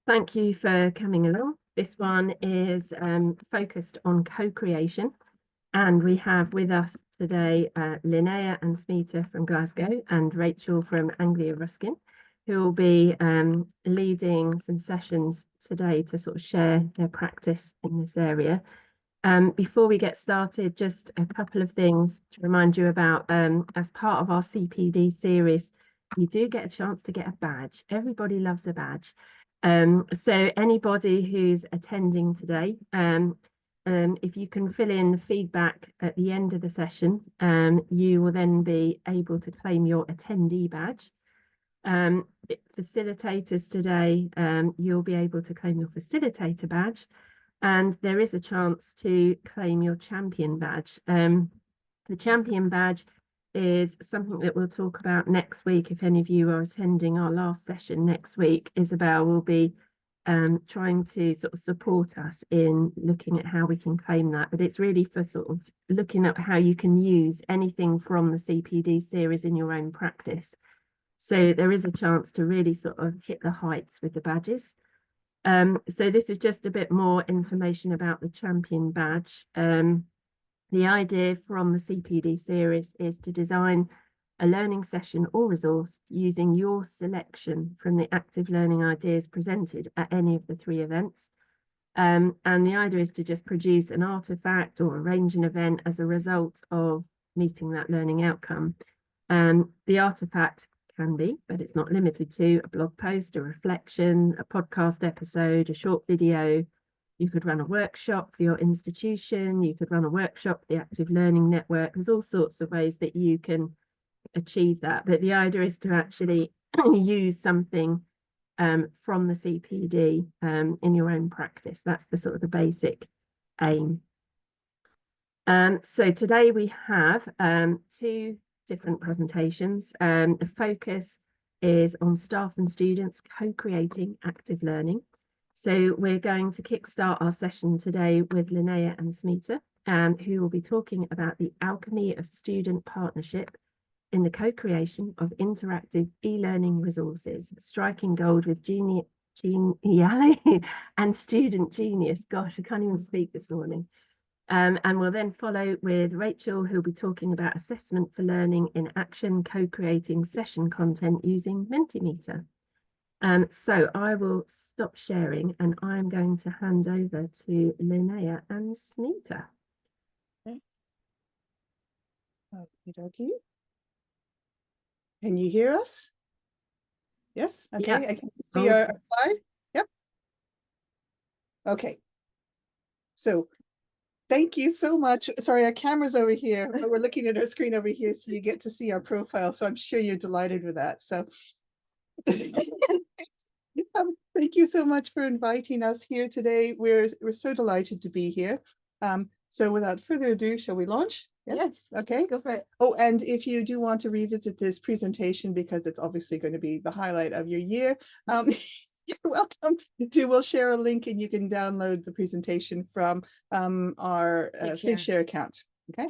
Thank you for coming along. This one is focused on co-creation, and we have with us today Linnea and Smita from Glasgow and Rachel from Anglia Ruskin, who will be leading some sessions today to sort of share their practice in this area. Before we get started, just a couple of things to remind you about. As part of our CPD series, you do get a chance to get a badge. Everybody loves a badge. So anybody who's attending today, if you can fill in the feedback at the end of the session, you will then be able to claim your attendee badge. Facilitators today, you'll be able to claim your facilitator badge, and there is a chance to claim your champion badge. The champion badge is something that we'll talk about next week. If any of you are attending our last session next week, Isabel will be trying to sort of support us in looking at how we can claim that. But it's really for sort of looking at how you can use anything from the CPD series in your own practice. So there is a chance to really sort of hit the heights with the badges. So this is just a bit more information about the champion badge. The idea from the CPD series is to design a learning session or resource using your selection from the active learning ideas presented at any of the 3 events. And the idea is to just produce an artifact or arrange an event as a result of meeting that learning outcome. The artifact can be, but it's not limited to, a blog post, a reflection, a podcast episode, a short video. You could run a workshop for your institution. You could run a workshop for the Active Learning Network. There's all sorts of ways that you can achieve that. But the idea is to actually use something from the CPD in your own practice. That's the sort of the basic aim. So today we have 2 different presentations. The focus is on staff and students co-creating active learning. So we're going to kickstart our session today with Linnea and Smita, who will be talking about the alchemy of student partnership in the co-creation of interactive e-learning resources, striking gold with Genially and Student Genius. Gosh, I can't even speak this morning. And we'll then follow with Rachel, who'll be talking about assessment for learning in action, co-creating session content using Mentimeter. So I will stop sharing and I'm going to hand over to Linnea and Smita. Okay. Okey-dokey. Can you hear us? Yes, okay, Yeah. I can see our slide. Yep. Okay. So thank you so much. Sorry, our camera's over here, but we're looking at our screen over here, so you get to see our profile. So I'm sure you're delighted with that. So thank you so much for inviting us here today. We're so delighted to be here. So without further ado, shall we launch? Yes. Okay. Go for it. Oh, and if you do want to revisit this presentation, because it's obviously going to be the highlight of your year, you're welcome to. We'll share a link and you can download the presentation from our Figshare account. Okay.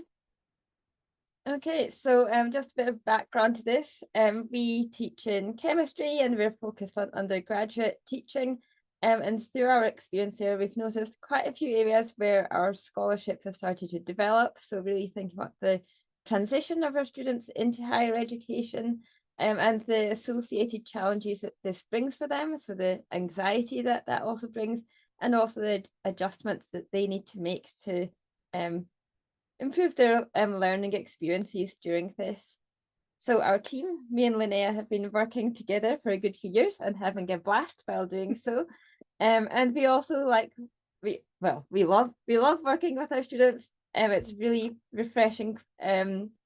Okay, so just a bit of background to this. We teach in chemistry and we're focused on undergraduate teaching. And through our experience here, we've noticed quite a few areas where our scholarship has started to develop. So really thinking about the transition of our students into higher education and the associated challenges that this brings for them. So the anxiety that also brings, and also the adjustments that they need to make to improve their learning experiences during this. So our team, me and Linnea, have been working together for a good few years and having a blast while doing so. And we also we love working with our students. It's really refreshing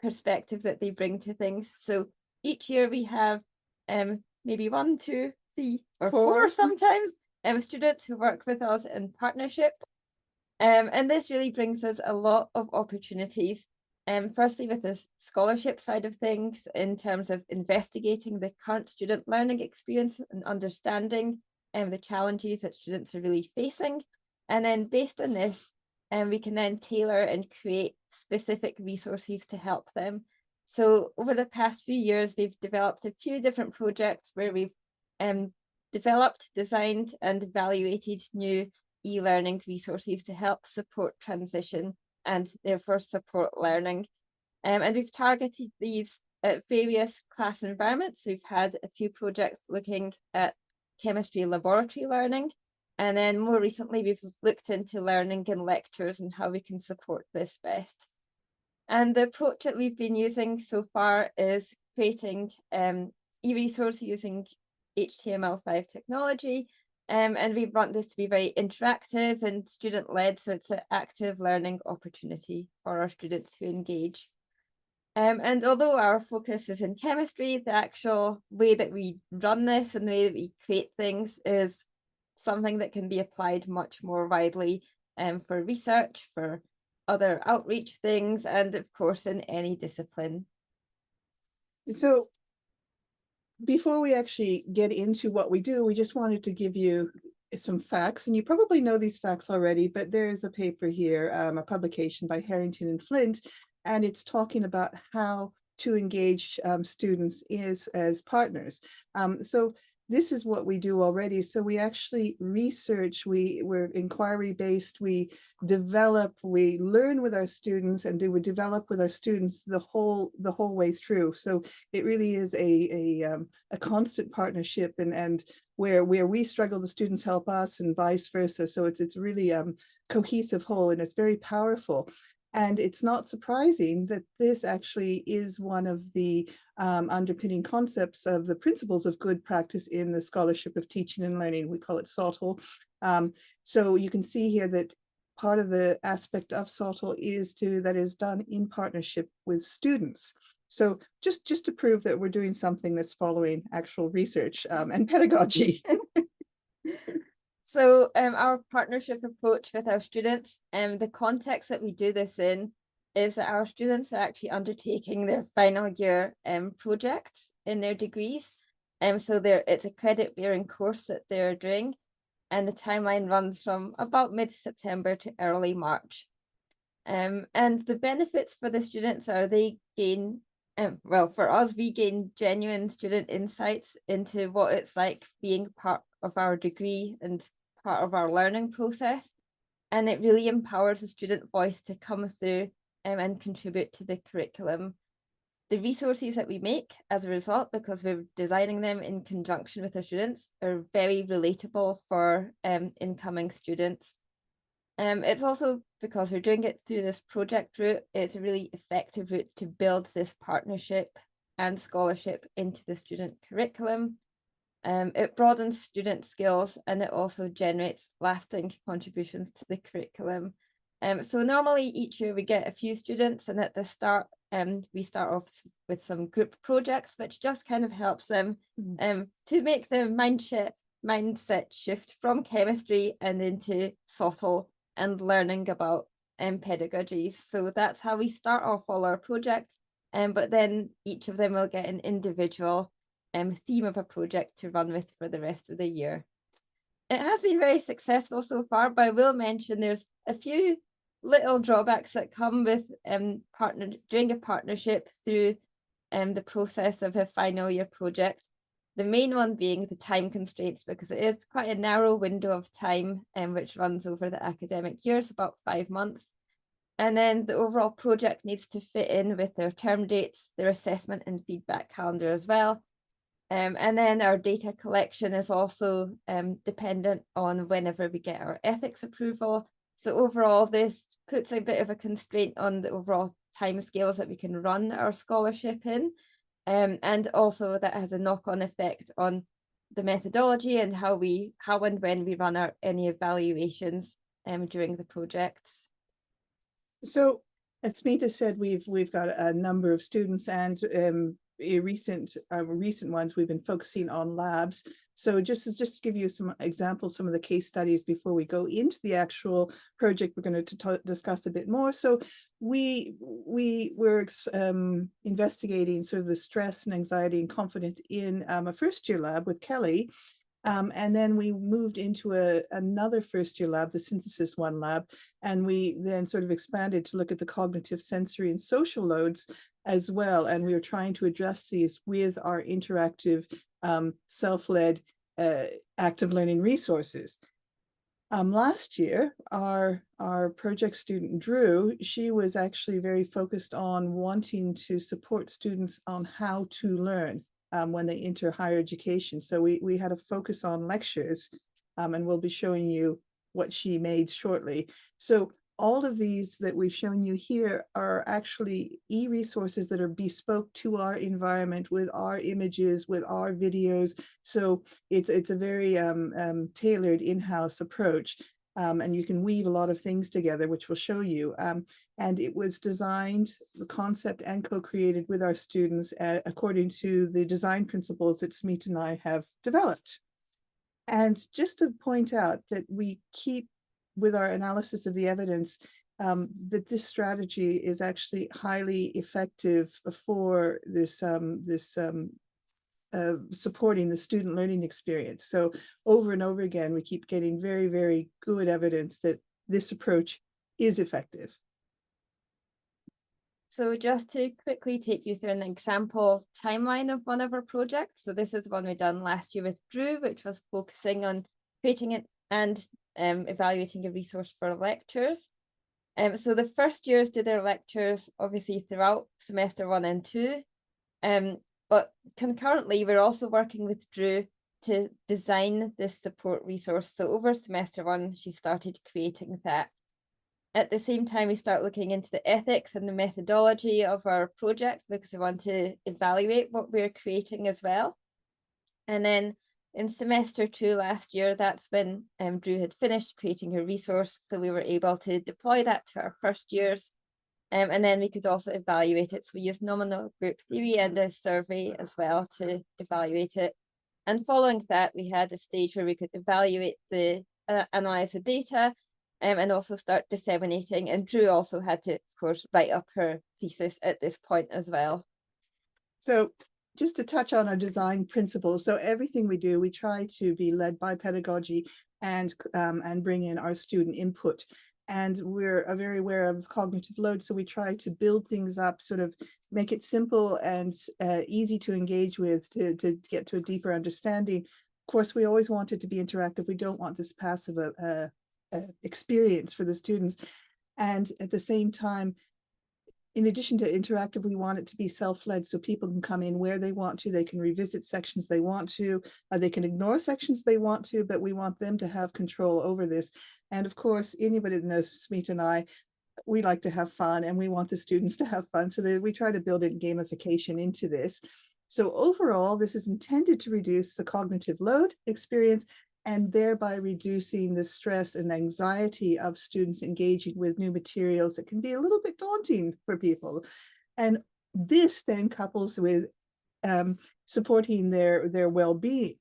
perspective that they bring to things. So each year we have maybe 1, 2, 3, or 4 sometimes students who work with us in partnership. And this really brings us a lot of opportunities. Firstly, with the scholarship side of things, in terms of investigating the current student learning experience and understanding the challenges that students are really facing. And then based on this, we can then tailor and create specific resources to help them. So over the past few years, we've developed a few different projects where we've developed, designed, and evaluated new e-learning resources to help support transition and therefore support learning. And we've targeted these at various class environments. We've had a few projects looking at chemistry laboratory learning. And then more recently, we've looked into learning in lectures and how we can support this best. And the approach that we've been using so far is creating e-resource using HTML5 technology. And we want this to be very interactive and student-led, so it's an active learning opportunity for our students who engage. And although our focus is in chemistry, the actual way that we run this and the way that we create things is something that can be applied much more widely for research, for other outreach things, and of course in any discipline. So before we actually get into what we do, we just wanted to give you some facts, and you probably know these facts already, but there's a paper here, a publication by Harrington and Flint, and it's talking about how to engage students as partners. So this is what we do already. So we actually research, we're inquiry based, we develop, we learn with our students, and we develop with our students the whole way through. So it really is a constant partnership, and where we struggle, the students help us, and vice versa. So it's really cohesive whole, and it's very powerful. And it's not surprising that this actually is one of the underpinning concepts of the principles of good practice in the scholarship of teaching and learning. We call it SOTL. So you can see here that part of the aspect of SOTL is that is done in partnership with students. So just to prove that we're doing something that's following actual research and pedagogy. So our partnership approach with our students, the context that we do this in is that our students are actually undertaking their final year projects in their degrees. So it's a credit-bearing course that they're doing, and the timeline runs from about mid-September to early March. And the benefits for the students are they gain, well, for us, we gain genuine student insights into what it's like being part of our degree and part of our learning process. And it really empowers the student voice to come through and contribute to the curriculum. The resources that we make as a result, because we're designing them in conjunction with our students, are very relatable for incoming students. It's also because we're doing it through this project route, it's a really effective route to build this partnership and scholarship into the student curriculum. It broadens student skills, and it also generates lasting contributions to the curriculum. So normally each year we get a few students, and at the start we start off with some group projects, which just kind of helps them to make the mindset shift from chemistry and into SOTL and learning about pedagogies. So that's how we start off all our projects, but then each of them will get an individual theme of a project to run with for the rest of the year. It has been very successful so far, but I will mention there's a few little drawbacks that come with doing a partnership through the process of a final year project. The main one being the time constraints, because it is quite a narrow window of time which runs over the academic year, so about 5 months. And then the overall project needs to fit in with their term dates, their assessment and feedback calendar as well. And then our data collection is also dependent on whenever we get our ethics approval. So overall, this puts a bit of a constraint on the overall timescales that we can run our scholarship in. And also that has a knock-on effect on the methodology and how and when we run any evaluations during the projects. So as Smita said, we've got a number of students, and recent ones we've been focusing on labs. So just to give you some examples, some of the case studies before we go into the actual project we're going to discuss a bit more. So we were investigating sort of the stress and anxiety and confidence in a first year lab with Kelly. And then we moved into another first year lab, the Synthesis 1 lab, and we then sort of expanded to look at the cognitive, sensory, and social loads as well. And we are trying to address these with our interactive, self-led, active learning resources. Last year, our project student, Drew, she was actually very focused on wanting to support students on how to learn when they enter higher education. So we had a focus on lectures, and we'll be showing you what she made shortly. So all of these that we've shown you here are actually e-resources that are bespoke to our environment, with our images, with our videos. So it's a very tailored in-house approach. And you can weave a lot of things together, which we'll show you. And it was designed, the concept, and co-created with our students according to the design principles that Smita and I have developed. And just to point out that we keep, with our analysis of the evidence, that this strategy is actually highly effective for this supporting the student learning experience. So over and over again, we keep getting very, very good evidence that this approach is effective. So just to quickly take you through an example timeline of one of our projects. So this is one we done last year with Drew, which was focusing on creating it and evaluating a resource for lectures. So the first years do their lectures obviously throughout semester 1 and 2. But concurrently, we're also working with Drew to design this support resource. So over semester 1, she started creating that. At the same time, we start looking into the ethics and the methodology of our project, because we want to evaluate what we're creating as well. And then in semester 2 last year, that's when Drew had finished creating her resource. So we were able to deploy that to our first years. And then we could also evaluate it. So we used nominal group theory and a survey as well to evaluate it. And following that, we had a stage where we could evaluate the, analyze the data, and also start disseminating. And Drew also had to, of course, write up her thesis at this point as well. So just to touch on our design principles. So everything we do, we try to be led by pedagogy and bring in our student input. And we're very aware of cognitive load. So we try to build things up, sort of make it simple and easy to engage with, to get to a deeper understanding. Of course, we always want it to be interactive. We don't want this passive experience for the students. And at the same time, in addition to interactive, we want it to be self-led, so people can come in where they want to. They can revisit sections they want to. They can ignore sections they want to, but we want them to have control over this. And of course, anybody that knows Smita and I, we like to have fun, and we want the students to have fun. So we try to build in gamification into this. So overall, this is intended to reduce the cognitive load experience, and thereby reducing the stress and anxiety of students engaging with new materials that can be a little bit daunting for people. And this then couples with supporting their well-being.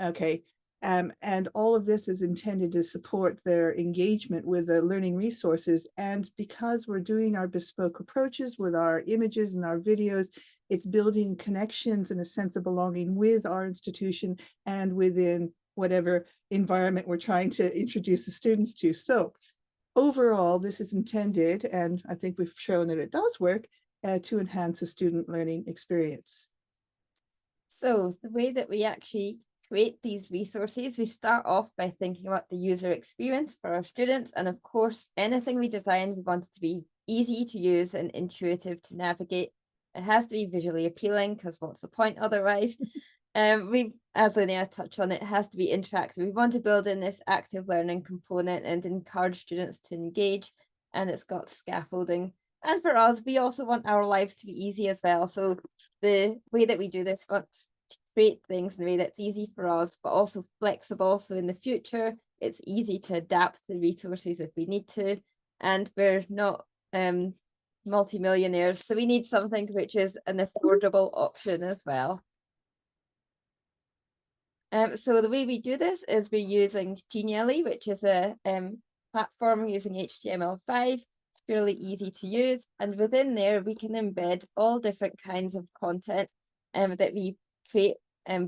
Okay. And all of this is intended to support their engagement with the learning resources. And because we're doing our bespoke approaches with our images and our videos, it's building connections and a sense of belonging with our institution and within whatever environment we're trying to introduce the students to. So overall, this is intended, and I think we've shown that it does work, to enhance the student learning experience. So the way that we actually create these resources, we start off by thinking about the user experience for our students. And of course, anything we design, we want it to be easy to use and intuitive to navigate. It has to be visually appealing, because what's the point otherwise? As Linnea touched on, it has to be interactive. We want to build in this active learning component and encourage students to engage, and it's got scaffolding. And for us, we also want our lives to be easy as well. So the way that we do this, we want to create things in a way that's easy for us, but also flexible. So in the future, it's easy to adapt the resources if we need to. And we're not multi-millionaires, so we need something which is an affordable option as well. So the way we do this is we're using Genially, which is a platform using HTML5. It's fairly easy to use. And within there, we can embed all different kinds of content that we create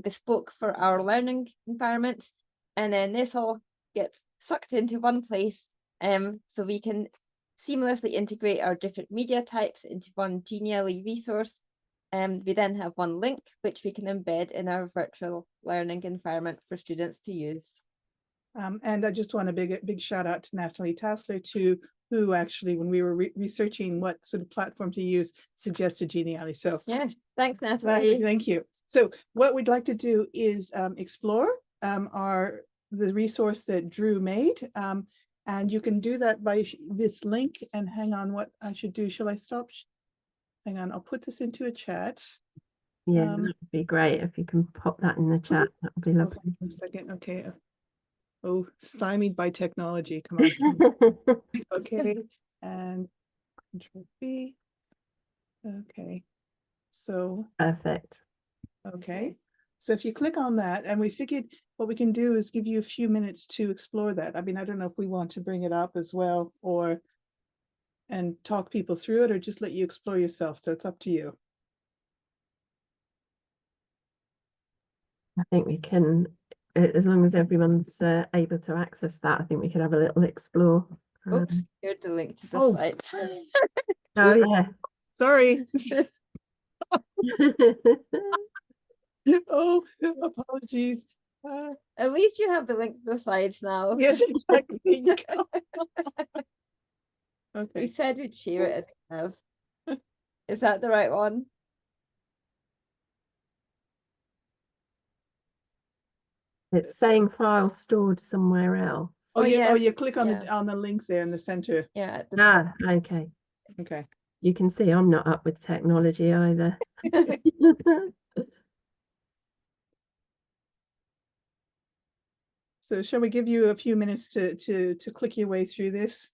bespoke for our learning environments. And then this all gets sucked into one place. So we can seamlessly integrate our different media types into one Genially resource. We then have one link which we can embed in our virtual learning environment for students to use. And I just want a big shout out to Natalie Tassler too, who actually, when we were researching what sort of platform to use, suggested Genially. So yes, thanks, Natalie. Thank you. So what we'd like to do is explore the resource that Drew made. And you can do that by this link. And hang on, what I should do. Shall I stop? Hang on, I'll put this into a chat. Yeah, that would be great if you can pop that in the chat. That would be lovely. Okay, for a second. Okay. Oh, stymied by technology. Come on. Okay. And Control B. Okay. So Perfect. okay. So if you click on that, and we figured what we can do is give you a few minutes to explore that. I mean, I don't know if we want to bring it up as well and talk people through it, or just let you explore yourself. So it's up to you. I think we can, as long as everyone's able to access that, I think we could have a little explore. Oops, here's the link to the Oh. site. Oh yeah. Sorry. Oh, apologies. At least you have the link to the slides now. Yes, exactly. There you go. We Okay. said we'd share it and we have. Is that the right one? It's saying file stored somewhere else. Oh, yes, you click on yeah. the link there in the center. Yeah, at the top. Okay. Okay. You can see I'm not up with technology either. So shall we give you a few minutes to click your way through this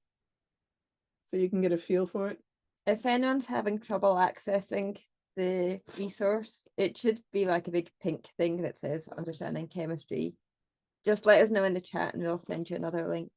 so you can get a feel for it? If anyone's having trouble accessing the resource, it should be like a big pink thing that says Understanding Chemistry. Just let us know in the chat and we'll send you another link.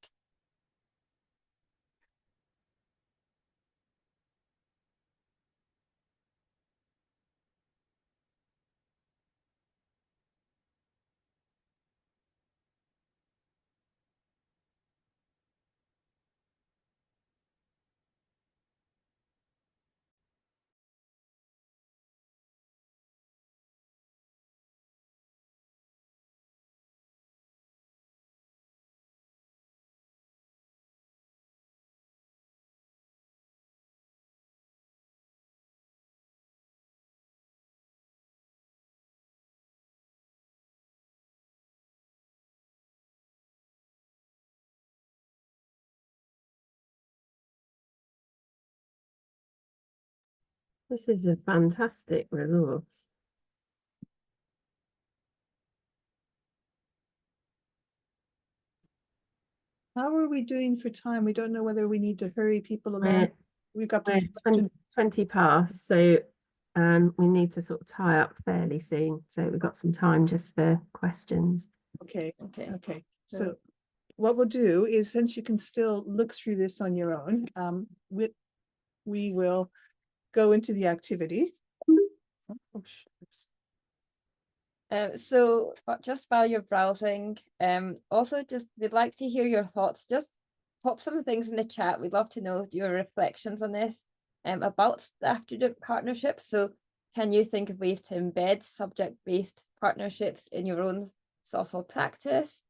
This is a fantastic resource. How are we doing for time? We don't know whether we need to hurry people along. We've got We're 20 past, so we need to sort of tie up fairly soon. So we've got some time just for questions. Okay. Okay. So what we'll do is, since you can still look through this on your own, we will go into the activity. Oh, shucks. So just while you're browsing, also just we'd like to hear your thoughts. Just pop some things in the chat. We'd love to know your reflections on this about staff-student partnerships. So can you think of ways to embed subject-based partnerships in your own social practice?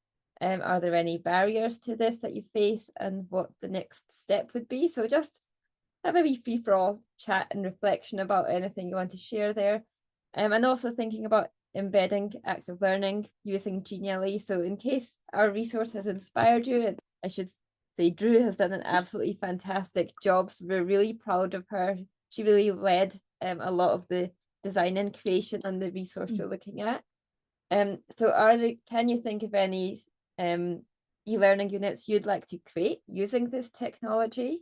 Are there any barriers to this that you face, and what the next step would be? So just have a wee free-for-all chat and reflection about anything you want to share there. And also thinking about embedding active learning using Genially. So in case our resource has inspired you, and I should say Drew has done an absolutely fantastic job. So we're really proud of her. She really led a lot of the design and creation on the resource you're looking at. So can you think of any e-learning units you'd like to create using this technology?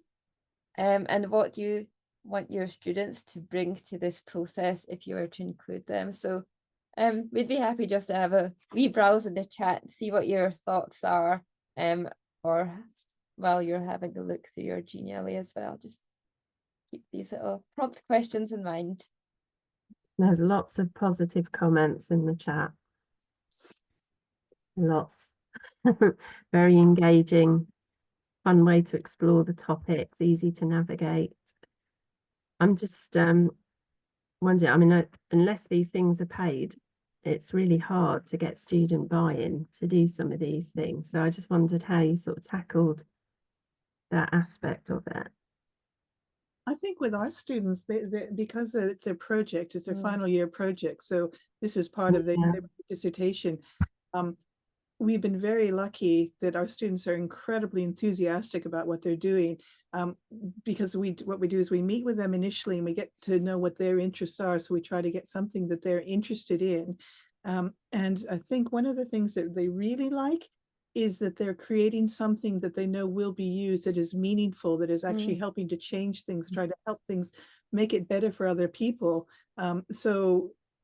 And what do you want your students to bring to this process if you were to include them? So we'd be happy just to have a wee browse in the chat and see what your thoughts are, or while you're having a look through your Genially as well. Just keep these little prompt questions in mind. There's lots of positive comments in the chat. Lots. Very engaging. fun way to explore the topics, easy to navigate. I'm just wondering, I mean, unless these things are paid, it's really hard to get student buy-in to do some of these things. So I just wondered how you sort of tackled that aspect of it. I think with our students, because it's their project, it's their final year project. So this is part of their dissertation. We've been very lucky that our students are incredibly enthusiastic about what they're doing, because what we do is we meet with them initially and we get to know what their interests are. So we try to get something that they're interested in. And I think one of the things that they really like is that they're creating something that they know will be used, that is meaningful, that is actually helping to change things, try to help things, make it better for other people.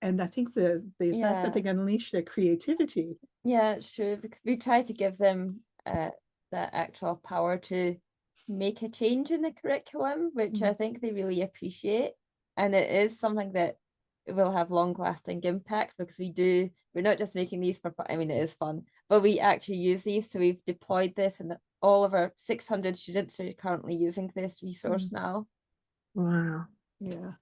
And I think the fact that they can unleash their creativity. Yeah, it's true, because we try to give them the actual power to make a change in the curriculum, which I think they really appreciate. And it is something that will have long-lasting impact, because we're not just making these for, I mean, it is fun, but we actually use these. So we've deployed this, and all of our 600 students are currently using this resource now. Wow. Yeah.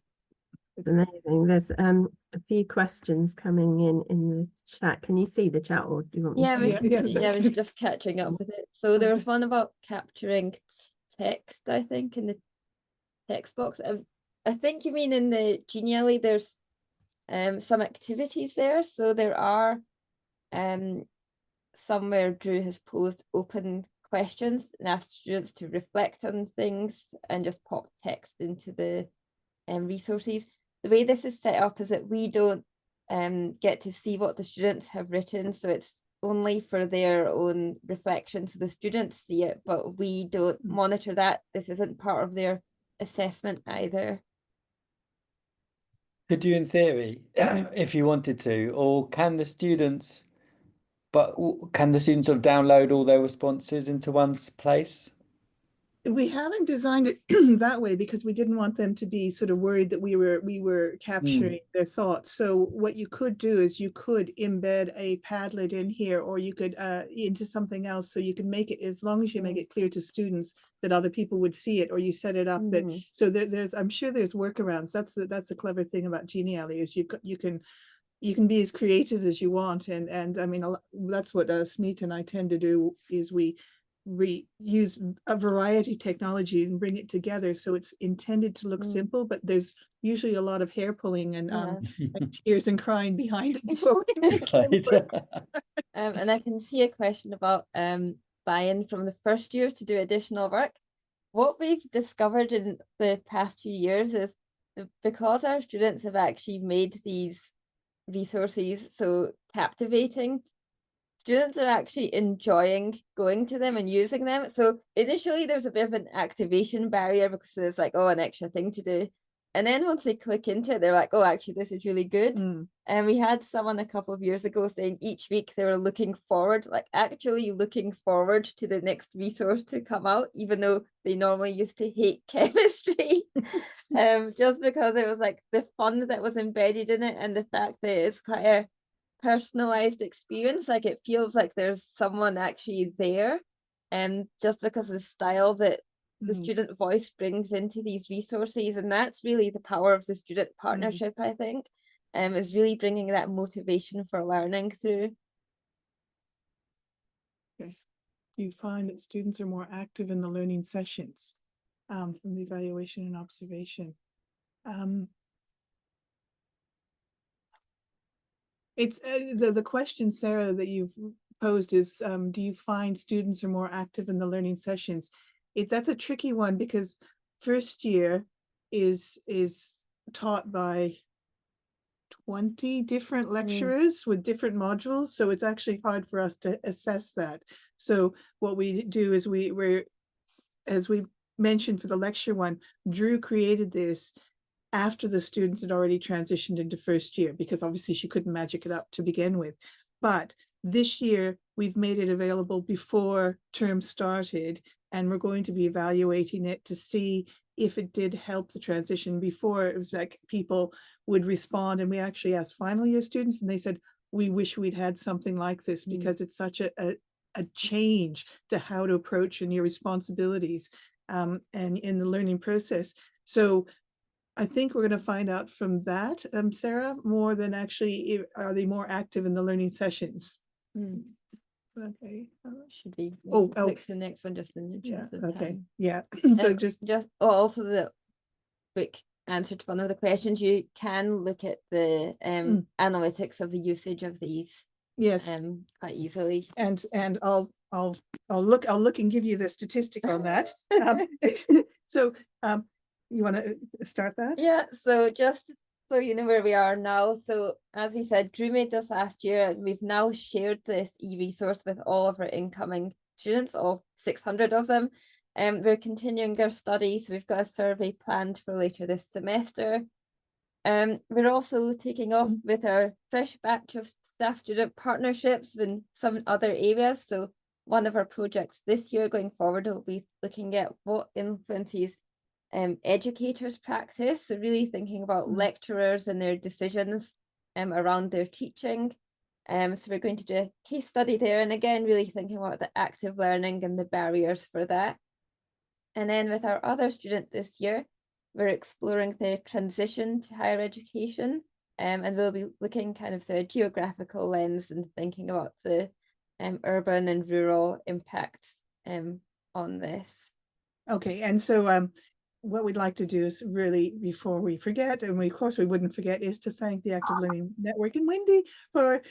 It's amazing. There's a few questions coming in the chat. Can you see the chat, or do you want me to? Yeah, we're just catching up with it. So there was one about capturing text, I think, in the text box. I think you mean in the Genially, there's some activities there. So there are somewhere Drew has posed open questions and asked students to reflect on things and just pop text into the resources. The way this is set up is that we don't get to see what the students have written, so it's only for their own reflection. So the students see it, but we don't monitor that. This isn't part of their assessment either. Could you, in theory, if you wanted to, or can the students sort of download all their responses into one place? We haven't designed it that way because we didn't want them to be sort of worried that we were capturing their thoughts. So what you could do is you could embed a Padlet in here, or you could into something else. So you can make it, as long as you make it clear to students that other people would see it, or you set it up that, so there's, I'm sure there's workarounds. That's the clever thing about Genially, is you can be as creative as you want. And I mean, that's what Smita and I tend to do, is we use a variety of technology and bring it together. So it's intended to look simple, but there's usually a lot of hair pulling and tears and crying behind it. And I can see a question about buy-in from the first years to do additional work. What we've discovered in the past few years is because our students have actually made these resources so captivating, students are actually enjoying going to them and using them. So initially there's a bit of an activation barrier, because there's like, oh, an extra thing to do. And then once they click into it, they're like, oh, actually, this is really good. And we had someone a couple of years ago saying each week they were looking forward, like actually looking forward to the next resource to come out, even though they normally used to hate chemistry, just because it was like the fun that was embedded in it, and the fact that it's quite a personalized experience. Like it feels like there's someone actually there, and just because of the style that the student voice brings into these resources. And that's really the power of the student partnership, I think, is really bringing that motivation for learning through. Okay. Do you find that students are more active in the learning sessions from the evaluation and observation? It's the question, Sarah, that you've posed is, do you find students are more active in the learning sessions? That's a tricky one, because first year is taught by 20 different lecturers with different modules, so it's actually hard for us to assess that. So what we do is we're, as we mentioned for the lecture one, Drew created this after the students had already transitioned into first year, because obviously she couldn't magic it up to begin with. But this year we've made it available before term started, and we're going to be evaluating it to see if it did help the transition. Before, it was like people would respond, and we actually asked final year students, and they said, we wish we'd had something like this, because it's such a a change to how to approach and your responsibilities and in the learning process. So I think we're going to find out from that, Sarah, more than actually, are they more active in the learning sessions? Okay. Should we Oh, click the next one just in the yeah, interest of okay, time? yeah. So just Also the quick answer to one of the questions, you can look at the analytics of the usage of these yes, quite easily. and I'll look and give you the statistic on that. So you want to start that? Yeah, so just so you know where we are now. So as we said, Drew made this last year. We've now shared this e-resource with all of our incoming students, all 600 of them. We're continuing their study, so we've got a survey planned for later this semester. We're also taking off with our fresh batch of staff-student partnerships in some other areas. So one of our projects this year going forward will be looking at what influences educators' practice. So really thinking about lecturers and their decisions around their teaching. So we're going to do a case study there, and again, really thinking about the active learning and the barriers for that. And then with our other student this year, we're exploring the transition to higher education, and we'll be looking kind of through a geographical lens and thinking about the urban and rural impacts on this. Okay, and so what we'd like to do is really, before we forget, and of course we wouldn't forget, is to thank the Active Learning Network and Wendy for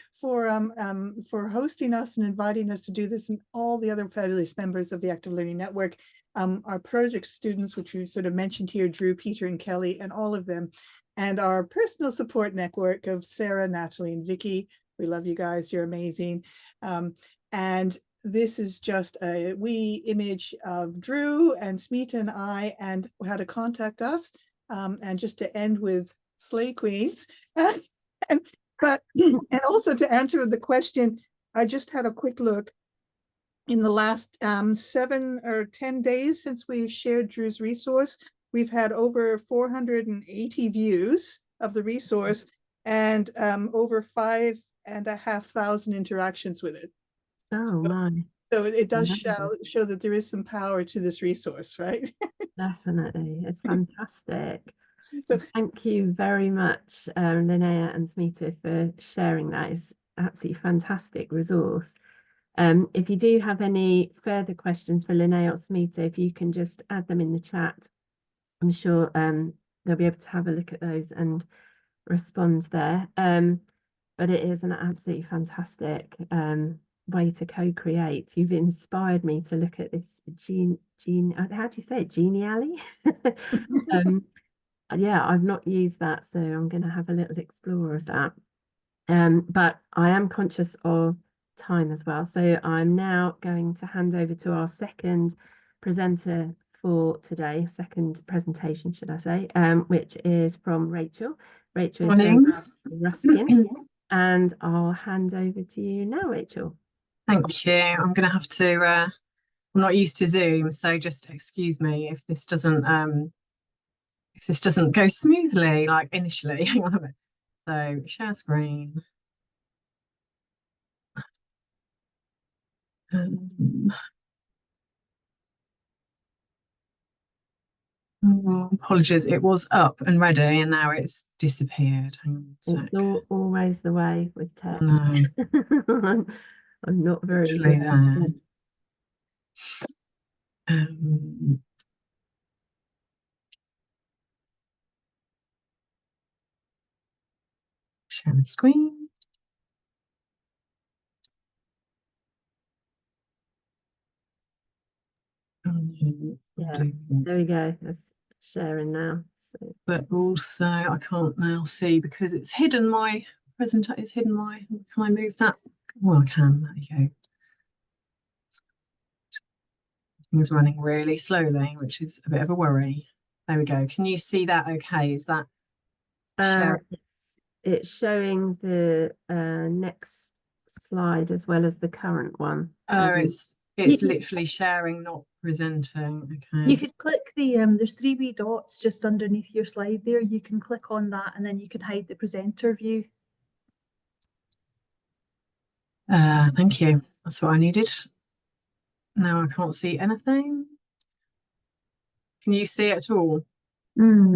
hosting us and inviting us to do this, and all the other fabulous members of the Active Learning Network, our project students, which we've sort of mentioned here, Drew, Peter, and Kelly, and all of them, and our personal support network of Sarah, Natalie, and Vicky. We love you guys, you're amazing. And this is just a wee image of Drew and Smita and I, and how to contact us. And just to end with Slay Queens. and also to answer the question, I just had a quick look. In the last 7 or 10 days since we've shared Drew's resource, we've had over 480 views of the resource and over 5,500 interactions with it. Oh my. So it does Wow. show that there is some power to this resource, right? Definitely. It's fantastic. So thank you very much, Linnea and Smita, for sharing that. It's absolutely fantastic resource. If you do have any further questions for Linnea or Smita, if you can just add them in the chat, I'm sure they'll be able to have a look at those and respond there. But it is an absolutely fantastic way to co-create. You've inspired me to look at this how do you say it? Genially? Yeah, I've not used that, so I'm going to have a little explore of that. But I am conscious of time as well, so I'm now going to hand over to our second presenter for today, second presentation, should I say, which is from Rachel. Rachel is going to have Ruskin, and I'll hand over to you now, Rachel. Thank you. I'm going to have to. I'm not used to Zoom, so just excuse me if this doesn't go smoothly like initially. Hang on a minute. So share screen. Apologies, it was up and ready and now it's disappeared. Hang on a sec. It's always the way with tech. No. I'm not very Actually good. Share the screen. Yeah, there we go. That's sharing now. So. But also I can't now see because it's hidden my presentation. It's hidden my. Can I move that? Well, I can. There you go. Things running really slowly, which is a bit of a worry. There we go. Can you see that? Okay, is that? It's showing the next slide as well as the current one. Oh, it's literally sharing, not presenting. Okay. You could click the there's 3 wee dots just underneath your slide there. You can click on that and then you can hide the presenter view. Thank you. That's what I needed. Now I can't see anything. Can you see it at all?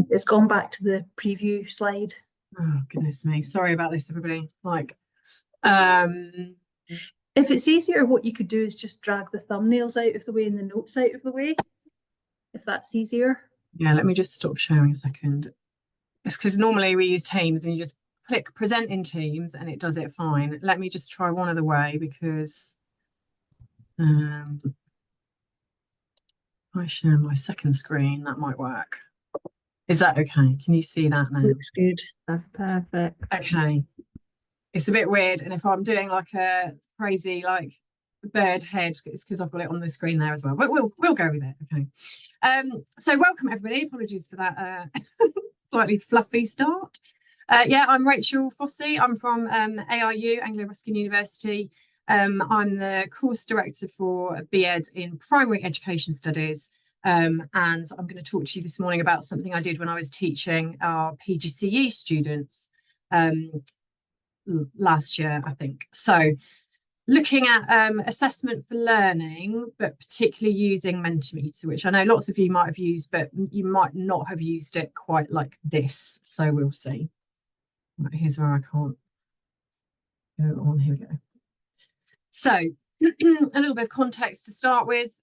It's gone back to the preview slide. Oh, goodness me. Sorry about this, everybody. Like, If it's easier, what you could do is just drag the thumbnails out of the way and the notes out of the way, if that's easier. yeah, let me just stop sharing a second. It's because normally we use Teams and you just click present in Teams and it does it fine. Let me just try one other way, because if I share my second screen, that might work. Is that okay? Can you see that now? Looks good. That's perfect. Okay. It's a bit weird, and if I'm doing like a crazy like bird head, it's because I've got it on the screen there as well. But we'll go with it. Okay. So welcome everybody. Apologies for that slightly fluffy start. Yeah, I'm Rachel Fossey. I'm from ARU, Anglo Ruskin University. I'm the course director for BEd in Primary Education Studies. And I'm going to talk to you this morning about something I did when I was teaching our PGCE students last year, I think. So looking at assessment for learning, but particularly using Mentimeter, which I know lots of you might have used, but you might not have used it quite like this. So we'll see. Right, here's where I can't go on. Here we go. So a little bit of context to start with.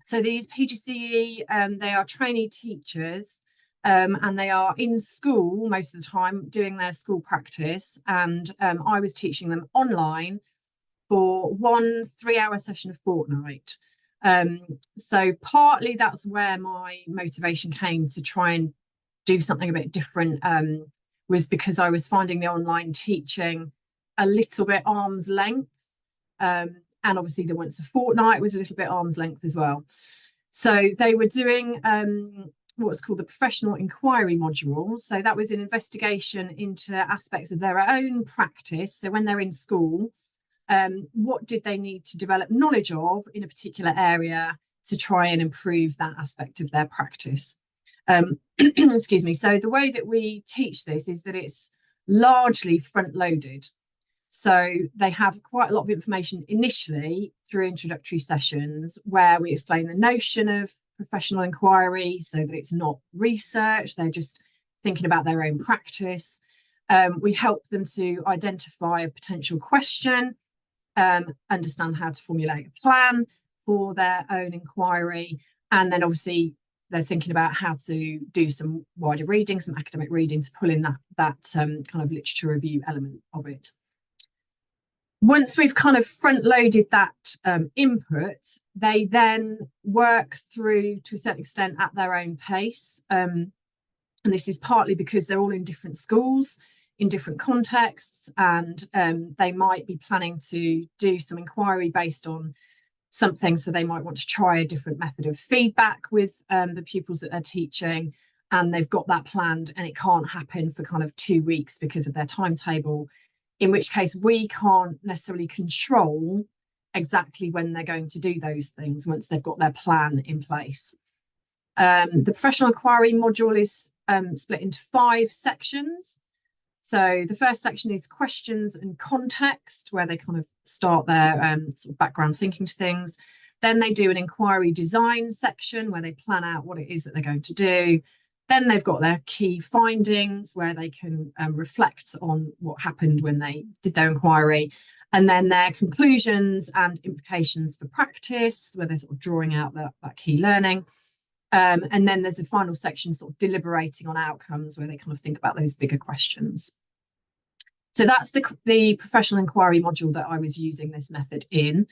So these PGCE, they are trainee teachers, and they are in school most of the time doing their school practice. And I was teaching them online for 1 3-hour session a fortnight. So partly that's where my motivation came to try and do something a bit different, was because I was finding the online teaching a little bit arm's length. And obviously the once a fortnight was a little bit arm's length as well. So they were doing what's called the professional inquiry module. So that was an investigation into aspects of their own practice. So when they're in school, what did they need to develop knowledge of in a particular area to try and improve that aspect of their practice? Excuse me. So the way that we teach this is that it's largely front loaded. So they have quite a lot of information initially through introductory sessions where we explain the notion of professional inquiry, so that it's not research, they're just thinking about their own practice. We help them to identify a potential question, understand how to formulate a plan for their own inquiry, and then obviously they're thinking about how to do some wider reading, some academic reading to pull in that kind of literature review element of it. Once we've kind of front loaded that input, they then work through to a certain extent at their own pace. And this is partly because they're all in different schools, in different contexts, and they might be planning to do some inquiry based on something. So they might want to try a different method of feedback with the pupils that they're teaching. And they've got that planned, and it can't happen for kind of 2 weeks because of their timetable. In which case we can't necessarily control exactly when they're going to do those things once they've got their plan in place. The professional inquiry module is split into 5 sections. So the first section is questions and context, where they kind of start their sort of background thinking to things. Then they do an inquiry design section where they plan out what it is that they're going to do. Then they've got their key findings where they can reflect on what happened when they did their inquiry. And then their conclusions and implications for practice, where they're sort of drawing out that key learning. And then there's a final section sort of deliberating on outcomes, where they kind of think about those bigger questions. So that's the professional inquiry module that I was using this method in.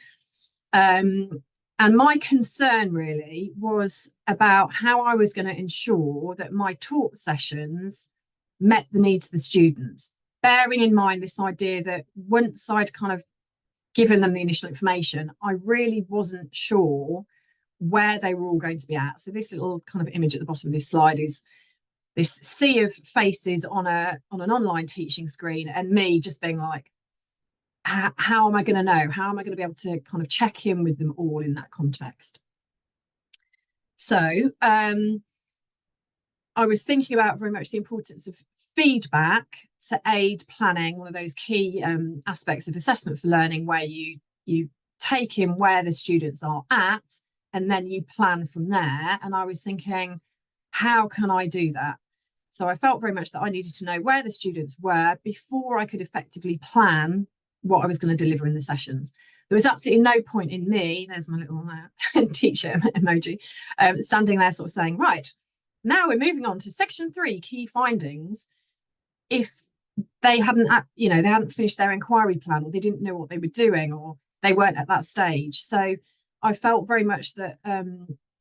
And my concern really was about how I was going to ensure that my taught sessions met the needs of the students, bearing in mind this idea that once I'd kind of given them the initial information, I really wasn't sure where they were all going to be at. So this little kind of image at the bottom of this slide is this sea of faces on an online teaching screen, and me just being like, how am I going to know? How am I going to be able to kind of check in with them all in that context? So I was thinking about very much the importance of feedback to aid planning, one of those key aspects of assessment for learning, where you take in where the students are at, and then you plan from there. And I was thinking, how can I do that? So I felt very much that I needed to know where the students were before I could effectively plan what I was going to deliver in the sessions. There was absolutely no point in me, there's my little teacher emoji, standing there sort of saying, right, now we're moving on to section 3, key findings, if they hadn't, you know, they hadn't finished their inquiry plan, or they didn't know what they were doing, or they weren't at that stage. So I felt very much that,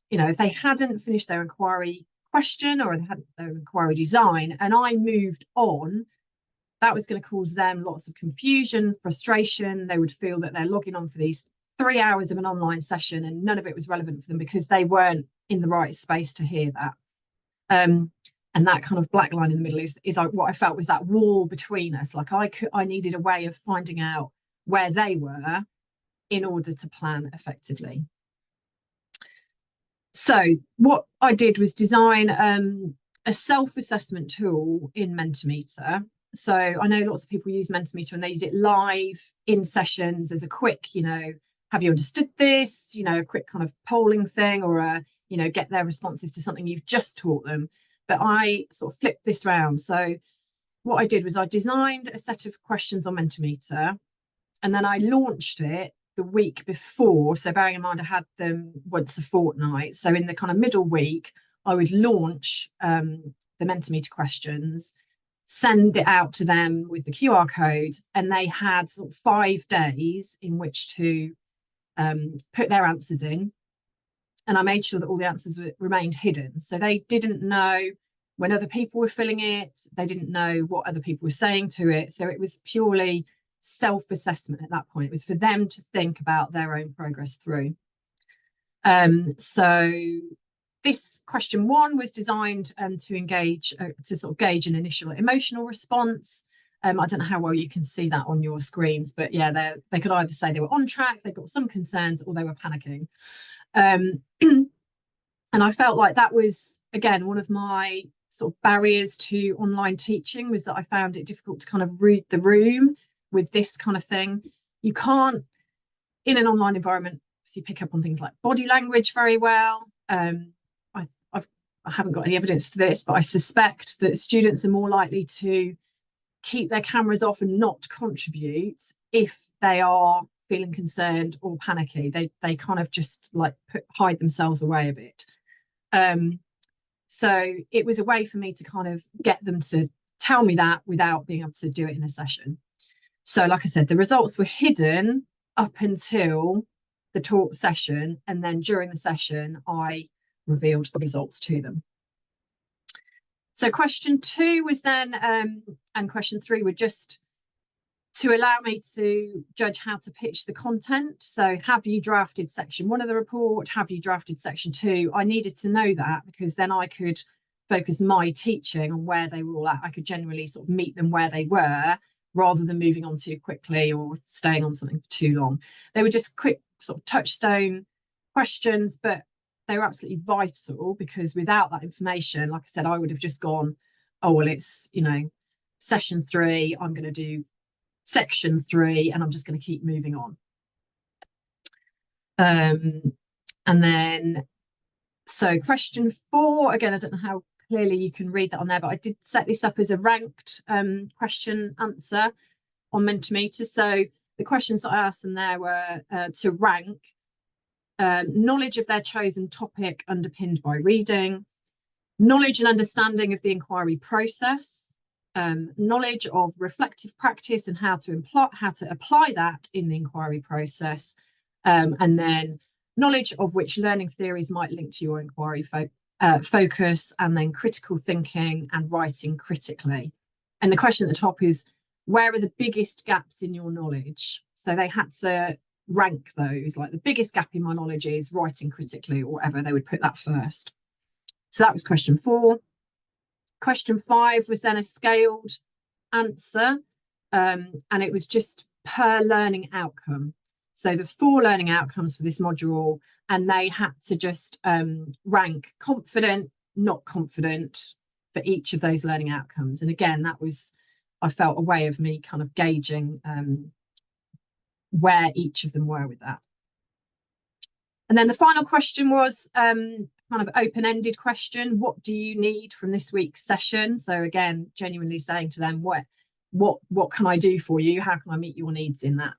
you know, if they hadn't finished their inquiry question, or they hadn't their inquiry design, and I moved on, that was going to cause them lots of confusion, frustration. They would feel that they're logging on for these 3 hours of an online session and none of it was relevant for them because they weren't in the right space to hear that. And that kind of black line in the middle is what I felt was that wall between us. Like I needed a way of finding out where they were in order to plan effectively. So what I did was design a self-assessment tool in Mentimeter. So I know lots of people use Mentimeter and they use it live in sessions as a quick, you know, have you understood this? You know, a quick kind of polling thing, or a, you know, get their responses to something you've just taught them. But I sort of flipped this round. So what I did was I designed a set of questions on Mentimeter, and then I launched it the week before. So bearing in mind, I had them once a fortnight. So in the kind of middle week, I would launch the Mentimeter questions, send it out to them with the QR code, and they had sort of 5 days in which to put their answers in. And I made sure that all the answers remained hidden. So they didn't know when other people were filling it. They didn't know what other people were saying to it. So it was purely self-assessment at that point. It was for them to think about their own progress through. So this question 1 was designed to engage, to sort of gauge an initial emotional response. I don't know how well you can see that on your screens, but yeah, they could either say they were on track, they got some concerns, or they were panicking. And I felt like that was, again, one of my sort of barriers to online teaching, was that I found it difficult to kind of read the room with this kind of thing. You can't, in an online environment, obviously pick up on things like body language very well. I haven't got any evidence to this, but I suspect that students are more likely to keep their cameras off and not contribute if they are feeling concerned or panicky. They kind of just like hide themselves away a bit. So it was a way for me to kind of get them to tell me that without being able to do it in a session. So like I said, the results were hidden up until the talk session, and then during the session I revealed the results to them. So question 2 was then, and question 3 were just to allow me to judge how to pitch the content. So have you drafted section 1 of the report? Have you drafted section 2? I needed to know that, because then I could focus my teaching on where they were all at. I could generally sort of meet them where they were, rather than moving on too quickly or staying on something for too long. They were just quick sort of touchstone questions, but they were absolutely vital, because without that information, like I said, I would have just gone, oh, well, it's, you know, session 3, I'm going to do section 3, and I'm just going to keep moving on. And then, so question 4, again, I don't know how clearly you can read that on there, but I did set this up as a ranked question answer on Mentimeter. So the questions that I asked them there were to rank knowledge of their chosen topic underpinned by reading, knowledge and understanding of the inquiry process, knowledge of reflective practice and how to apply that in the inquiry process, and then knowledge of which learning theories might link to your inquiry focus, and then critical thinking and writing critically. And the question at the top is, where are the biggest gaps in your knowledge? So they had to rank those, like the biggest gap in my knowledge is writing critically, or whatever, they would put that first. So that was question 4. Question 5 was then a scaled answer, and it was just per learning outcome. So the 4 learning outcomes for this module, and they had to just rank confident, not confident for each of those learning outcomes. And again, that was, I felt, a way of me kind of gauging where each of them were with that. And then the final question was kind of open-ended question. What do you need from this week's session? So again, genuinely saying to them, what can I do for you? How can I meet your needs in that?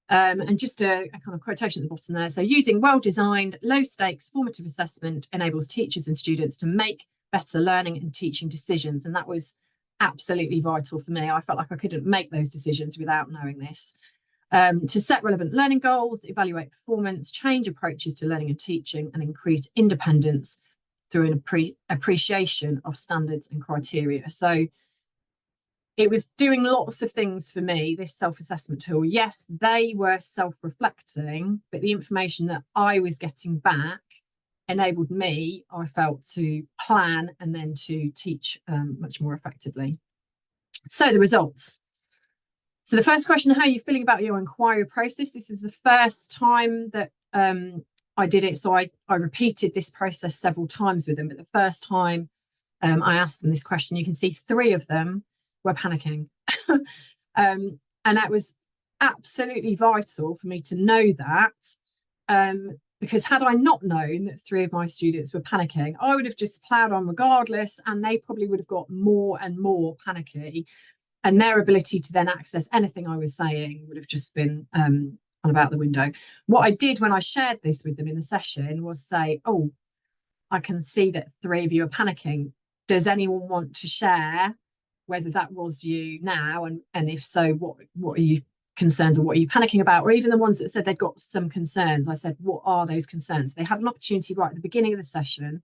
And just a kind of quotation at the bottom there. So using well-designed, low-stakes formative assessment enables teachers and students to make better learning and teaching decisions. And that was absolutely vital for me. I felt like I couldn't make those decisions without knowing this. To set relevant learning goals, evaluate performance, change approaches to learning and teaching, and increase independence through an appreciation of standards and criteria. So it was doing lots of things for me, this self-assessment tool. Yes, they were self-reflecting, but the information that I was getting back enabled me, I felt, to plan and then to teach much more effectively. So the results. So the first question, how are you feeling about your inquiry process? This is the first time that I did it. So I repeated this process several times with them, but the first time I asked them this question, you can see 3 of them were panicking. And that was absolutely vital for me to know that, because had I not known that 3 of my students were panicking, I would have just ploughed on regardless, and they probably would have got more and more panicky, and their ability to then access anything I was saying would have just been on about the window. What I did when I shared this with them in the session was say, oh, I can see that 3 of you are panicking. Does anyone want to share whether that was you now, and if so, what are you concerns, or what are you panicking about? Or even the ones that said they've got some concerns, I said, what are those concerns? They had an opportunity right at the beginning of the session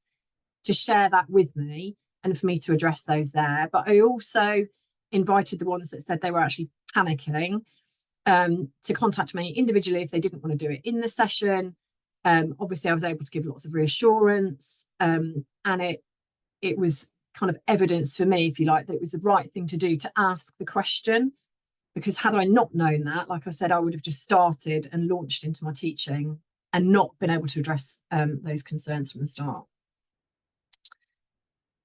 to share that with me and for me to address those there. But I also invited the ones that said they were actually panicking to contact me individually if they didn't want to do it in the session. Obviously I was able to give lots of reassurance, and it was kind of evidence for me, if you like, that it was the right thing to do to ask the question, because had I not known that, like I said, I would have just started and launched into my teaching and not been able to address those concerns from the start.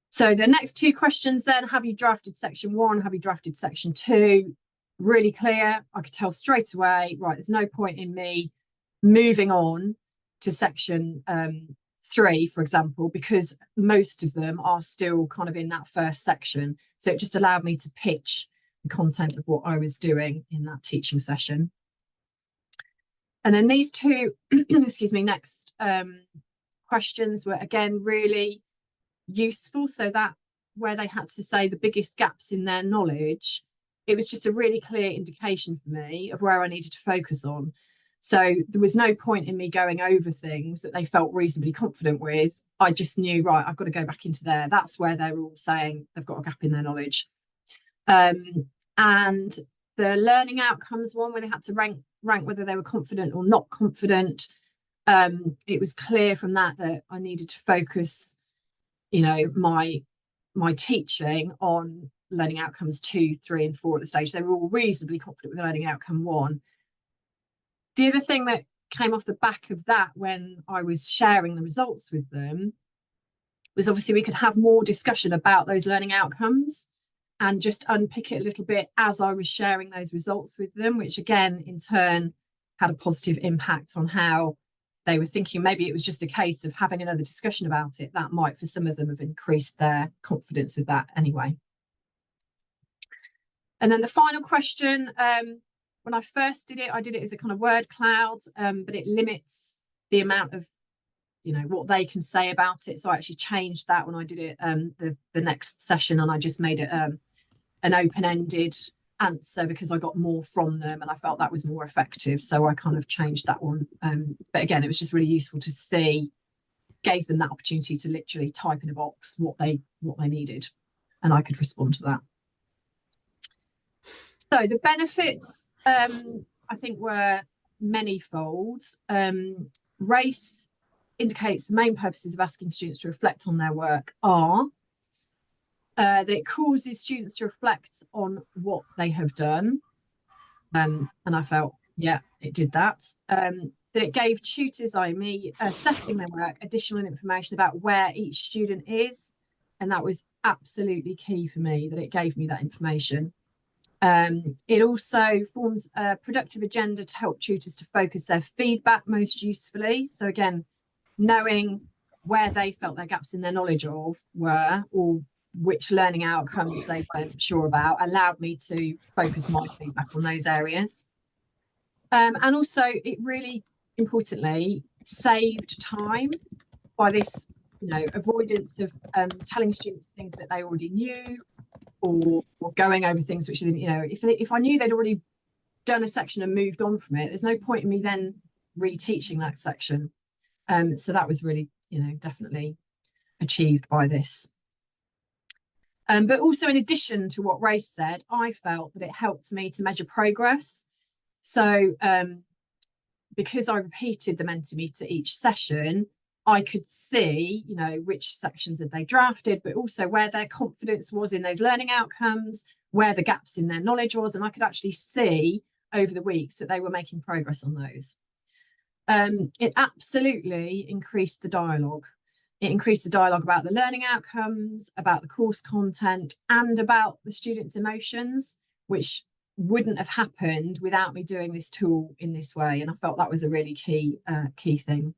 So the next 2 questions then, have you drafted section 1? Have you drafted section 2? Really clear. I could tell straight away, right, there's no point in me moving on to section 3, for example, because most of them are still kind of in that first section. So it just allowed me to pitch the content of what I was doing in that teaching session. And then these 2, excuse me, next questions were again really useful. So that where they had to say the biggest gaps in their knowledge, it was just a really clear indication for me of where I needed to focus on. So there was no point in me going over things that they felt reasonably confident with. I just knew, right, I've got to go back into there. That's where they were all saying they've got a gap in their knowledge. And the learning outcomes one, where they had to rank whether they were confident or not confident, it was clear from that I needed to focus, you know, my teaching on learning outcomes 2, 3 and 4 at the stage. They were all reasonably confident with learning outcome 1. The other thing that came off the back of that when I was sharing the results with them was obviously we could have more discussion about those learning outcomes and just unpick it a little bit as I was sharing those results with them, which again, in turn, had a positive impact on how they were thinking. Maybe it was just a case of having another discussion about it. That might, for some of them, have increased their confidence with that anyway. And then the final question, when I first did it, I did it as a kind of word cloud, but it limits the amount of, you know, what they can say about it. So I actually changed that when I did it the next session, and I just made it an open-ended answer because I got more from them and I felt that was more effective. So I kind of changed that one. But again, it was just really useful to see, gave them that opportunity to literally type in a box what they needed, and I could respond to that. So the benefits, I think, were manyfold. Race indicates the main purposes of asking students to reflect on their work are that it causes students to reflect on what they have done. And I felt, yeah, it did that. That it gave tutors, like me, assessing their work, additional information about where each student is. And that was absolutely key for me, that it gave me that information. It also forms a productive agenda to help tutors to focus their feedback most usefully. So again, knowing where they felt their gaps in their knowledge of were, or which learning outcomes they weren't sure about, allowed me to focus my feedback on those areas. And also it really importantly saved time by this, avoidance of telling students things that they already knew, or going over things which, if I knew they'd already done a section and moved on from it, there's no point in me then reteaching that section. So that was really, definitely achieved by this. But also, in addition to what Ray said, I felt that it helped me to measure progress. So because I repeated the Mentimeter each session, I could see, which sections that they drafted, but also where their confidence was in those learning outcomes, where the gaps in their knowledge was, and I could actually see over the weeks that they were making progress on those. It absolutely increased the dialogue. It increased the dialogue about the learning outcomes, about the course content, and about the students' emotions, which wouldn't have happened without me doing this tool in this way. And I felt that was a really key thing.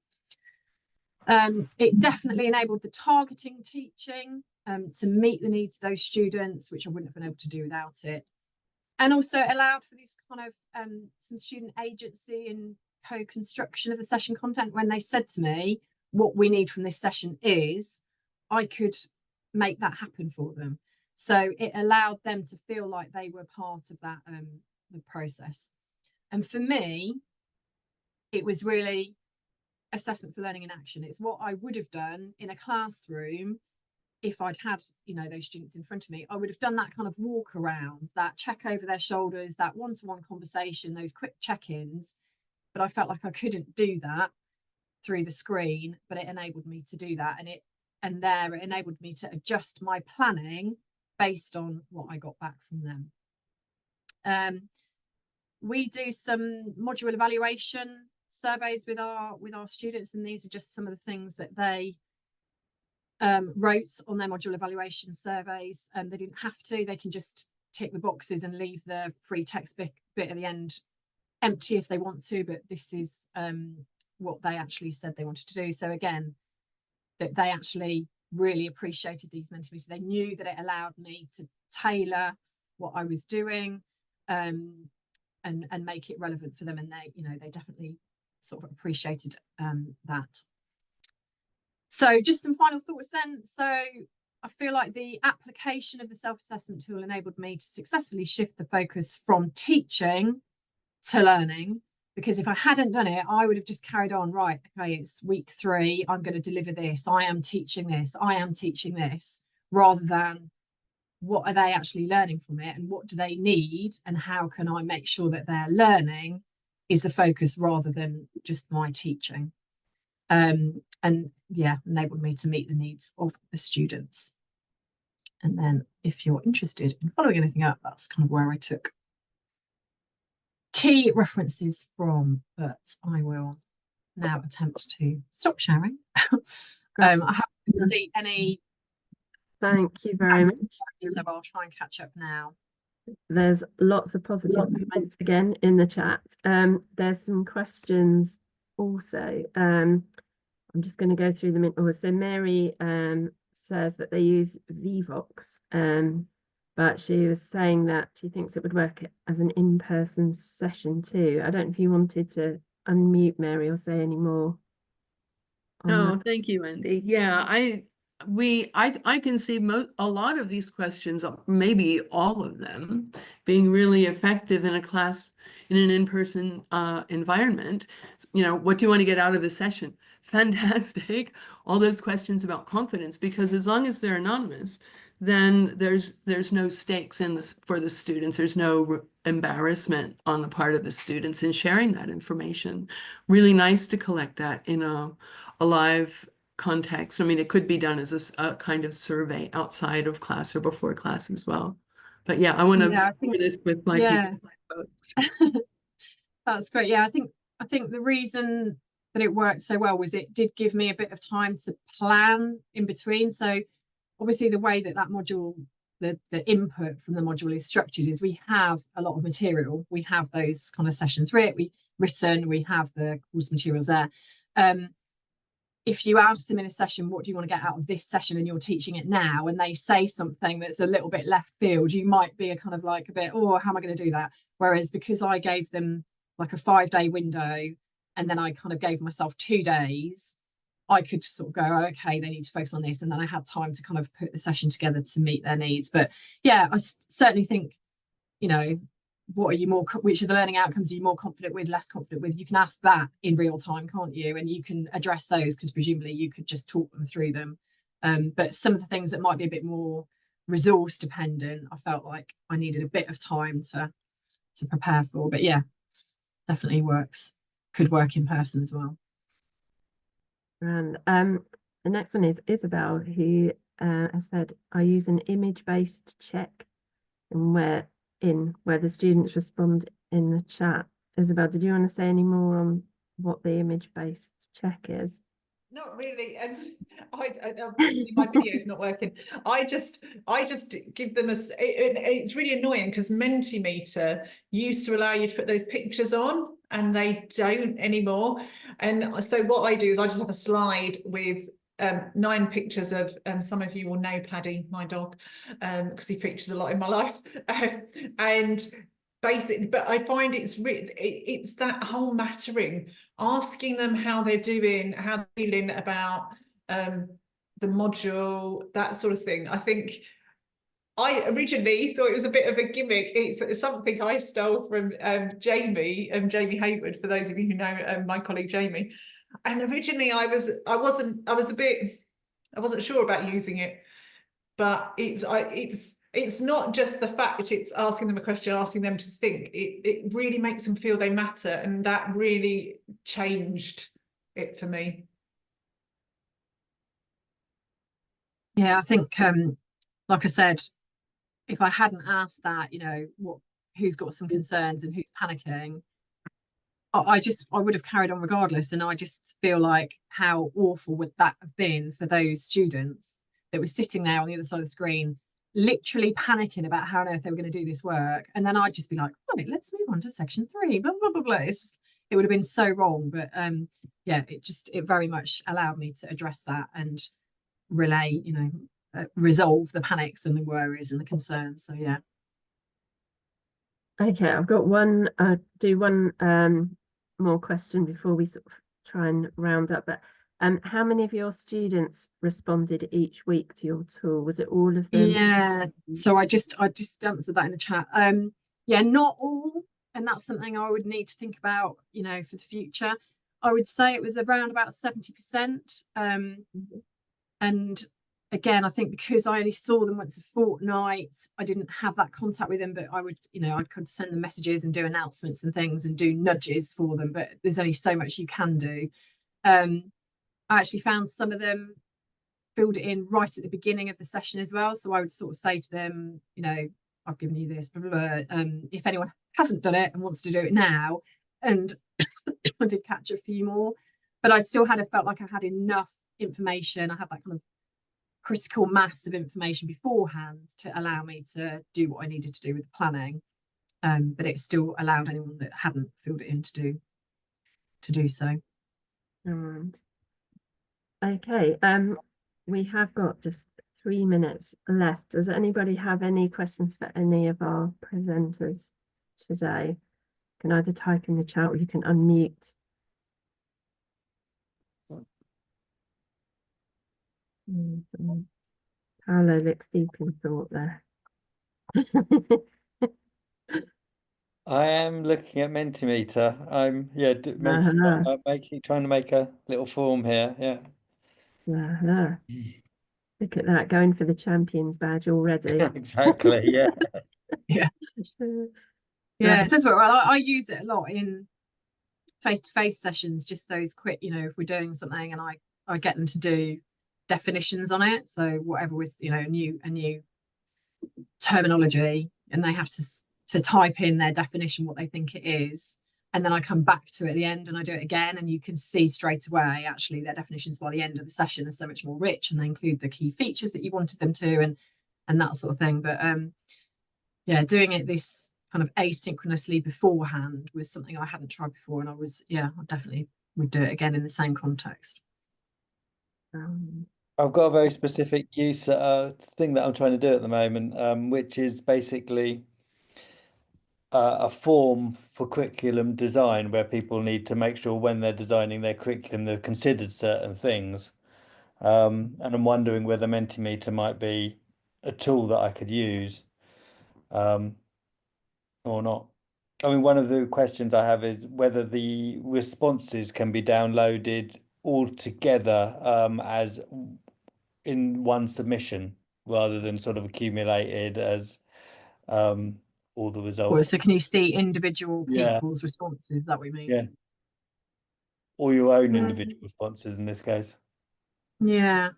It definitely enabled the targeting teaching to meet the needs of those students, which I wouldn't have been able to do without it. And also allowed for this kind of some student agency and co-construction of the session content. When they said to me, what we need from this session is, I could make that happen for them. So it allowed them to feel like they were part of that the process. And for me, it was really assessment for learning in action. It's what I would have done in a classroom if I'd had, those students in front of me. I would have done that kind of walk around, that check over their shoulders, that one-to-one conversation, those quick check-ins. But I felt like I couldn't do that through the screen, but it enabled me to do that. It enabled me to adjust my planning based on what I got back from them. We do some module evaluation surveys with our students, and these are just some of the things that they wrote on their module evaluation surveys. They didn't have to, they can just tick the boxes and leave the free text bit at the end empty if they want to, but this is what they actually said they wanted to do. So again, that they actually really appreciated these Mentimeters. They knew that it allowed me to tailor what I was doing and make it relevant for them, and they definitely sort of appreciated that. So just some final thoughts then. So I feel like the application of the self-assessment tool enabled me to successfully shift the focus from teaching to learning, because if I hadn't done it, I would have just carried on, right, okay, it's week 3, I'm going to deliver this, I am teaching this, rather than what are they actually learning from it, and what do they need, and how can I make sure that they're learning is the focus rather than just my teaching. And yeah, enabled me to meet the needs of the students. And then if you're interested in following anything up, that's kind of where I took key references from, but I will now attempt to stop sharing. I haven't seen any. Thank you very much. So I'll try and catch up now. There's lots of positive comments again in the chat. There's some questions also. I'm just going to go through them in order. So Mary says that they use Vivox, but she was saying that she thinks it would work as an in-person session too. I don't know if you wanted to unmute Mary or say any more. Oh, thank you, Wendy. Yeah, I can see a lot of these questions, maybe all of them, being really effective in a class in an in-person environment. What do you want to get out of a session? Fantastic. All those questions about confidence, because as long as they're anonymous, then there's no stakes in this for the students. There's no embarrassment on the part of the students in sharing that information. Really nice to collect that in a live context. I mean, it could be done as a kind of survey outside of class or before class as well. But yeah, I want to share this with my folks. That's great. Yeah, I think the reason that it worked so well was it did give me a bit of time to plan in between. So obviously the way that module the input from the module is structured is we have a lot of material. We have those kind of sessions written, we have the course materials there. If you ask them in a session, what do you want to get out of this session, and you're teaching it now, and they say something that's a little bit left field, you might be a kind of like a bit, oh, how am I going to do that? Whereas because I gave them like a 5-day window, and then I kind of gave myself 2 days, I could sort of go, oh, okay, they need to focus on this. And then I had time to kind of put the session together to meet their needs. But yeah, I certainly think, you know, which of the learning outcomes are you more confident with, less confident with? You can ask that in real time, can't you? And you can address those, because presumably you could just talk them through them. But some of the things that might be a bit more resource dependent, I felt like I needed a bit of time to prepare for. But yeah, definitely could work in person as well. And the next one is Isabel, who has said, I use an image-based check, and where the students respond in the chat. Isabel, did you want to say any more on what the image-based check is? Not really. My video is not working. I just give them it's really annoying because Mentimeter used to allow you to put those pictures on, and they don't anymore. And so what I do is I just have a slide with 9 pictures of some of you will know Paddy, my dog, because he features a lot in my life. And basically, but I find it's that whole mattering, asking them how they're doing, how they're feeling about the module, that sort of thing. I think I originally thought it was a bit of a gimmick. It's something I stole from Jamie Hayward, for those of you who know my colleague Jamie. And originally I wasn't sure about using it, but it's not just the fact that it's asking them a question, asking them to think. It really makes them feel they matter, and that really changed it for me. Yeah, I think, like I said, if I hadn't asked that, you know, who's got some concerns and who's panicking, I would have carried on regardless. And I just feel like how awful would that have been for those students that were sitting there on the other side of the screen, literally panicking about how on earth they were going to do this work. And then I'd just be like, right, let's move on to section 3, blah, blah, blah, blah. It would have been so wrong. But yeah, it very much allowed me to address that and relay, you know, resolve the panics and the worries and the concerns. So yeah. Okay, I've got one more question before we sort of try and round up. But how many of your students responded each week to your tool? Was it all of them? Yeah, so I just answered that in the chat. Yeah, not all, and that's something I would need to think about, you know, for the future. I would say it was around about 70%. And again, I think because I only saw them once a fortnight, I didn't have that contact with them, but I would, you know, I could send them messages and do announcements and things and do nudges for them, but there's only so much you can do. I actually found some of them filled it in right at the beginning of the session as well. So I would sort of say to them, you know, I've given you this, blah, blah, blah. If anyone hasn't done it and wants to do it now, and I did catch a few more, but I still felt like I had enough information. I had that kind of critical mass of information beforehand to allow me to do what I needed to do with the planning, but it still allowed anyone that hadn't filled it in to do so. Okay, we have got just 3 minutes left. Does anybody have any questions for any of our presenters today? You can either type in the chat or you can unmute. Paolo looks deep in thought there. I am looking at Mentimeter. I'm trying to make a little form here. Yeah. Look at that, going for the champions badge already. Exactly. Yeah. Yeah. Yeah, it does work well. I use it a lot in face-to-face sessions, just those quick, you know, if we're doing something and I get them to do definitions on it. So whatever with, you know, a new terminology, and they have to type in their definition, what they think it is. And then I come back to it at the end and I do it again, and you can see straight away, actually, their definitions by the end of the session are so much more rich, and they include the key features that you wanted them to. that sort of thing. But yeah, doing it this kind of asynchronously beforehand was something I hadn't tried before, and I definitely would do it again in the same context. I've got a very specific use thing that I'm trying to do at the moment, which is basically a form for curriculum design where people need to make sure when they're designing their curriculum they've considered certain things. And I'm wondering whether Mentimeter might be a tool that I could use or not. I mean, one of the questions I have is whether the responses can be downloaded all together as in one submission rather than sort of accumulated as all the results. Well, so can you see individual Yeah. people's responses? That we mean? Yeah. Or your own individual responses in this case. Yeah.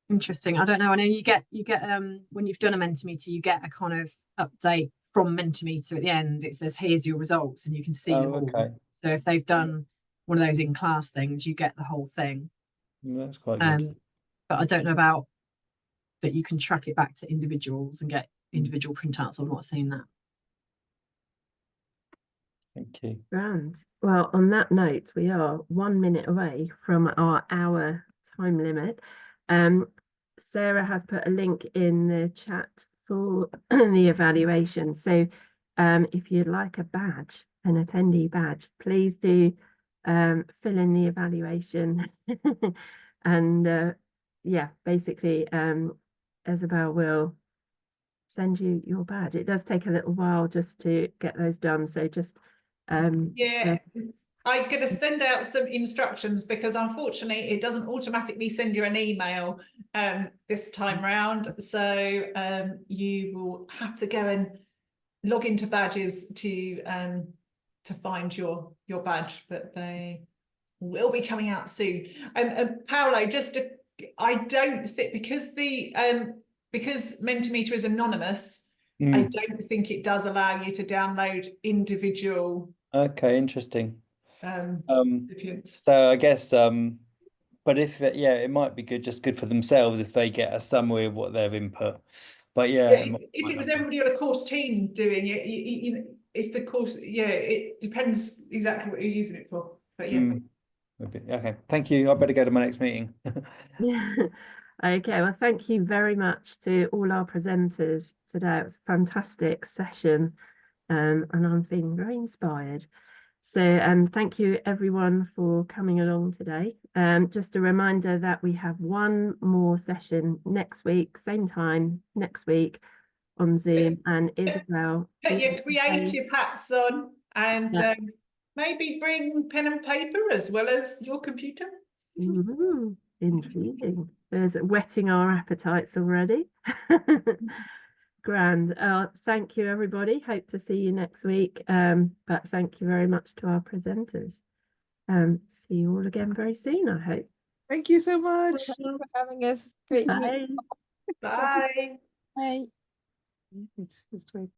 Interesting. I don't know. I know you get when you've done a Mentimeter, you get a kind of update from Mentimeter at the end. It says, here's your results, and you can see them all. Okay. So if they've done one of those in class things, you get the whole thing. That's quite good. But I don't know about that you can track it back to individuals and get individual printouts. I've not seen that. Thank you. Grand. Well, on that note, we are 1 minute away from our hour time limit. Sarah has put a link in the chat for the evaluation. So if you'd like a badge, an attendee badge, please do fill in the evaluation. And yeah, basically Isabel will send you your badge. It does take a little while just to get those done. So just yeah, I'm going to send out some instructions because unfortunately it doesn't automatically send you an email this time round. So you will have to go and log into badges to find your badge, but they will be coming out soon. Paolo, I don't think because Mentimeter is anonymous, I don't think it does allow you to download individual. Okay, interesting. Recipients. So I guess but if yeah, it might be good for themselves if they get a summary of what they've input. But yeah, if it was everybody on a course team doing it, you know, if the course, yeah, it depends exactly what you're using it for. But yeah. Okay, thank you. I better go to my next meeting. Okay, well, thank you very much to all our presenters today. It was a fantastic session, and I'm feeling very inspired. So thank you everyone for coming along today. Just a reminder that we have one more session next week, same time next week on Zoom, and Isabel. Put your creative hats on and maybe bring pen and paper as well as your computer. Intriguing. There's whetting our appetites already. Grand. Thank you, everybody. Hope to see you next week. But thank you very much to our presenters. See you all again very soon, I hope. Thank you so much. Thank you for having us. Great to meet you. Bye. Bye. It's just